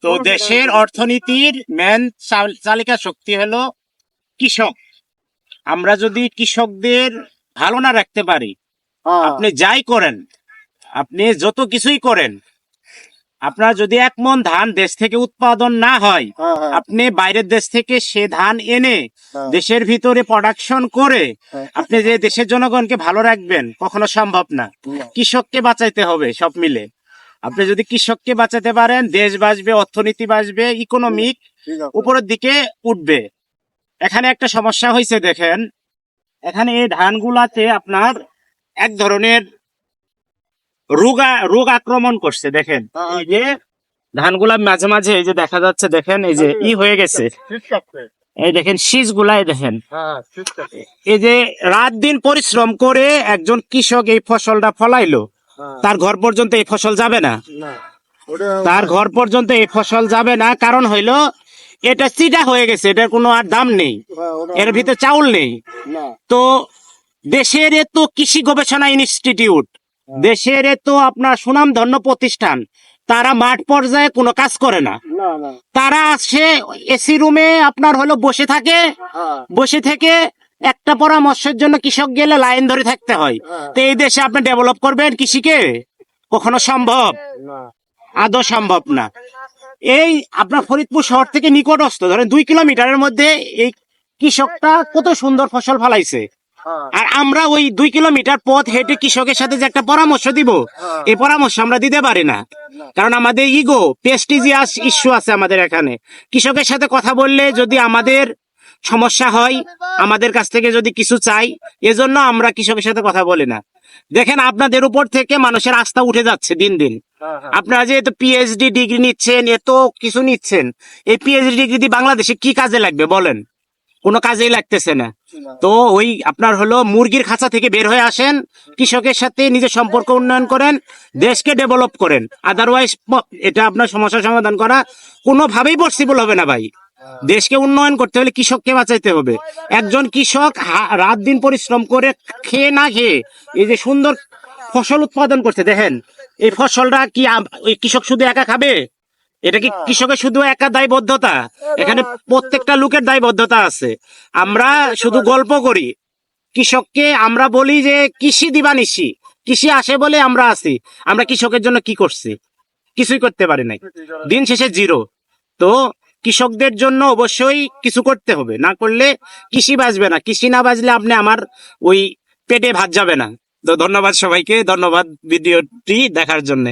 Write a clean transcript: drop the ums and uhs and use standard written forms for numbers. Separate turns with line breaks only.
তো দেশের অর্থনীতির মেন চালিকা শক্তি হলো কৃষক। আমরা যদি কৃষকদের ভালো না রাখতে পারি, আপনি যাই করেন, আপনি যত কিছুই করেন, আপনার যদি 1 মণ ধান দেশ থেকে উৎপাদন না হয়, আপনি বাইরের দেশ থেকে সে ধান এনে দেশের ভিতরে প্রোডাকশন করে আপনি যে দেশের জনগণকে ভালো রাখবেন, কখনো সম্ভব না। কৃষককে বাঁচাইতে হবে সব মিলে। আপনি যদি কৃষককে বাঁচাতে পারেন, দেশ বাঁচবে, অর্থনীতি বাঁচবে, ইকোনমিক উপরের দিকে উঠবে। এখানে একটা সমস্যা হয়েছে, দেখেন এখানে এই ধানগুলাতে আপনার এক ধরনের রোগ আক্রমণ করছে। দেখেন এই যে ধানগুলা মাঝে মাঝে এই যে দেখা যাচ্ছে, দেখেন এই যে হয়ে গেছে, এই দেখেন শীষ গুলাই দেখেন। এই যে রাত দিন পরিশ্রম করে একজন কৃষক এই ফসলটা ফলাইলো, তার ঘর পর্যন্ত এই ফসল যাবে না, তার ঘর পর্যন্ত এই ফসল যাবে না। কারণ হইলো এটা চিটা হয়ে গেছে, এটার কোনো আর দাম নেই, এর ভিতরে চাউল নেই। তো দেশের এত কৃষি গবেষণা ইনস্টিটিউট, দেশের এত আপনার সুনামধন্য প্রতিষ্ঠান, তারা মাঠ পর্যায়ে কোনো কাজ করে না। তারা আসে এসি রুমে আপনার হলো বসে থাকে, বসে থেকে একটা পরামর্শের জন্য কৃষক গেলে লাইন ধরে থাকতে হয়। তো এই দেশে আপনি ডেভেলপ করবেন কৃষিকে? কখনো সম্ভব? আদৌ সম্ভব না। এই আপনার ফরিদপুর শহর থেকে নিকটস্থ ধরেন 2 কিলোমিটারের মধ্যে এই কৃষকটা কত সুন্দর ফসল ফলাইছে, আর আমরা ওই 2 কিলোমিটার পথ হেঁটে কৃষকের সাথে যে একটা পরামর্শ দিব, এই পরামর্শ আমরা দিতে পারি না। কারণ আমাদের ইগো, প্রেস্টিজিয়াস ইস্যু আছে আমাদের এখানে। কৃষকের সাথে কথা বললে যদি আমাদের সমস্যা হয়, আমাদের কাছ থেকে যদি কিছু চাই, এজন্য আমরা কৃষকের সাথে কথা বলি না। দেখেন আপনাদের উপর থেকে মানুষের আস্থা উঠে যাচ্ছে দিন দিন। আপনারা যে পিএইচডি ডিগ্রি নিচ্ছেন, এত কিছু নিচ্ছেন, এই পিএইচডি ডিগ্রি বাংলাদেশে কি কাজে লাগবে বলেন? কোনো কাজেই লাগতেছে না। তো ওই আপনার হলো মুরগির খাঁচা থেকে বের হয়ে আসেন, কৃষকের সাথে নিজের সম্পর্ক উন্নয়ন করেন, দেশকে ডেভেলপ করেন। আদারওয়াইজ এটা আপনার সমস্যার সমাধান করা কোনোভাবেই পসিবল হবে না ভাই। দেশকে উন্নয়ন করতে হলে কৃষককে বাঁচাইতে হবে। একজন কৃষক রাত দিন পরিশ্রম করে খেয়ে না খেয়ে এই যে সুন্দর ফসল উৎপাদন করছে, দেখেন এই ফসলটা কি ওই কৃষক শুধু একা খাবে? এটা কি কৃষকের শুধু একা দায়বদ্ধতা? এখানে প্রত্যেকটা লোকের দায়বদ্ধতা আছে। আমরা শুধু গল্প করি, কৃষককে আমরা বলি যে কৃষি দিবানিশি, কৃষি আসে বলে আমরা আছি। আমরা কৃষকের জন্য কি করছি? কিছুই করতে পারি নাই, দিন শেষে জিরো। তো কৃষকদের জন্য অবশ্যই কিছু করতে হবে, না করলে কৃষি বাঁচবে না। কৃষি না বাঁচলে আপনি আমার ওই পেটে ভাত যাবে না। তো ধন্যবাদ সবাইকে, ধন্যবাদ ভিডিওটি দেখার জন্য।